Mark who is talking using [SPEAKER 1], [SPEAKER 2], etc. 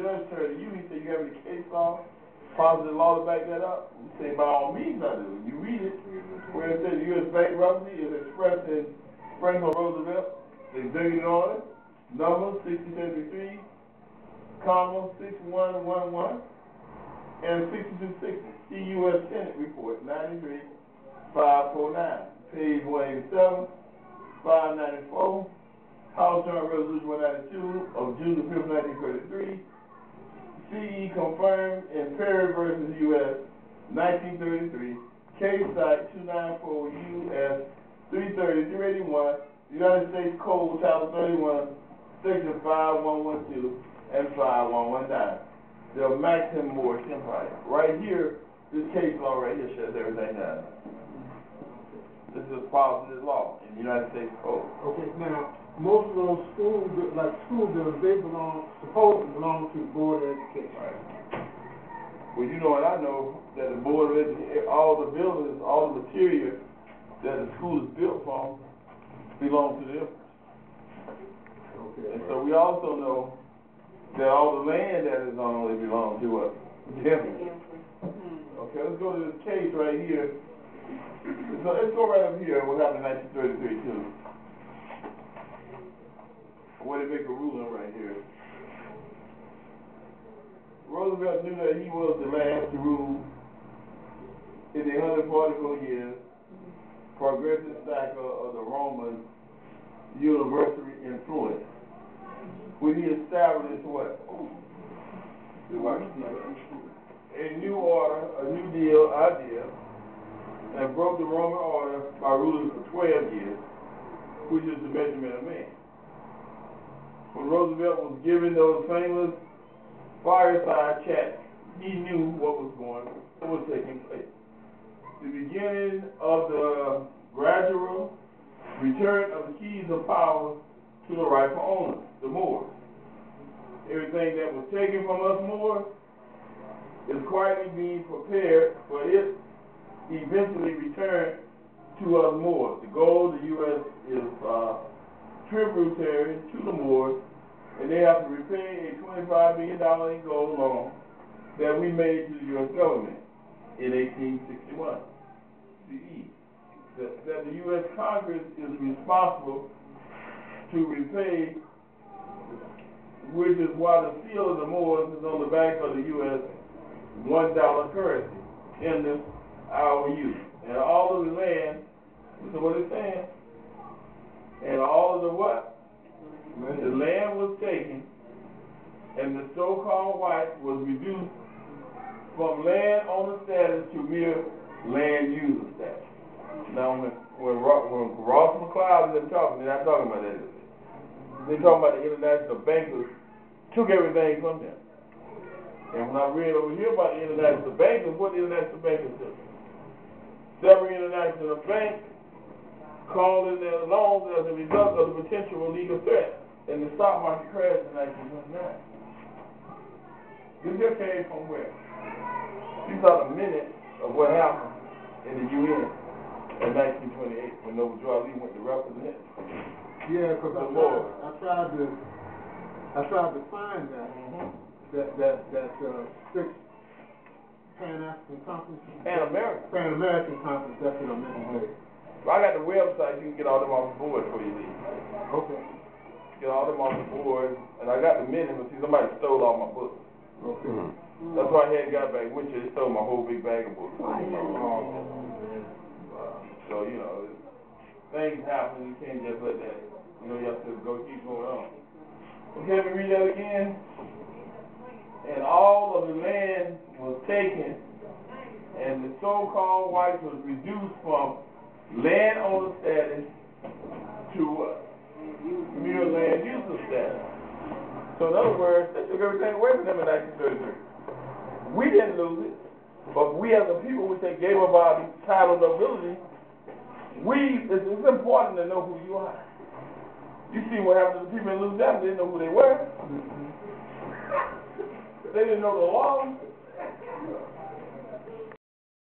[SPEAKER 1] judge turned to you, he said, you have any case law, positive law to back that up? You say, by all means I do. You read it, where it says U.S. bankruptcy is expressed in Franklin Roosevelt, executive order, number 6073, comma, 6111, and 6260. See U.S. Senate Report 93, 549, page 187, 594, House Joint Resolution 192 of June the 5th, 1933, CE confirmed in Perry versus U.S. 1933, case site 294 U.S. 330, 381, United States Code, Title 31, Section 5112 and 5119. The maximum Moorish Empire. Right here, this case law right here shuts everything down. This is positive law in the United States Code.
[SPEAKER 2] Okay, now, most of those schools, like school buildings, they supposedly belong to the Board of Education.
[SPEAKER 1] Right. Well, you know, and I know that the Board of Education, all the buildings, all the material that the school is built from belong to them.
[SPEAKER 2] Okay.
[SPEAKER 1] And so we also know that all the land that is on it belongs to us. Okay, let's go to this case right here. So let's go right up here. What happened in 1933 too? Where they make a ruling right here. Roosevelt knew that he was the last to rule in the 144 years progressive cycle of the Roman universal influence. When he established what? A new order, a new deal idea, and broke the Roman order by ruling for 12 years, which is the measurement of man. When Roosevelt was given those famous fireside chats, he knew what was taking place. The beginning of the gradual return of the keys of power to the rightful owners, the Moors. Everything that was taken from us Moors is quietly being prepared for it eventually returned to us Moors. The gold, the U.S. is tributary to the Moors, and they have to repay a $25 million in gold loan that we made to the U.S. government in 1861 CE. That the U.S. Congress is responsible to repay, which is why the seal of the Moors is on the back of the U.S. $1 currency in the IOU. And all of the land, this is what it's saying, and all of the what? The land was taken, and the so-called whites was reduced from land owner status to mere land user status. Now, when Ross McLeod and them talking, they're not talking about that. They're talking about the international bankers took everything from them. And when I read over here about the international bankers, what the international bankers do? Several international banks called in their loans as a result of the potential illegal threat in the stock market crash in 1929. This just came from where? These are the minutes of what happened in the UN in 1928 when Noble Lee went to represent.
[SPEAKER 2] Yeah, because I tried to find that. That sixth Pan-African Conference. Pan-American Conference, that's what I meant to say.
[SPEAKER 1] Well, I got the website, you can get all them off the board for you.
[SPEAKER 2] Okay.
[SPEAKER 1] Get all them off the board, and I got the minutes, but see, somebody stole all my books.
[SPEAKER 2] Okay.
[SPEAKER 1] That's why I hadn't got back with you. They stole my whole big bag of books. So, you know, things happen, you can't just let that, you know, you have to keep going on. Okay, let me read that again. And all of the land was taken, and the so-called whites was reduced from landowner status to what? Mere land user status. So in other words, they took everything away from them in 1933. We didn't lose it, but we as a people, which they gave up our title nobility, it's important to know who you are. You see what happened to the people in Louisiana, they didn't know who they were. They didn't know the law.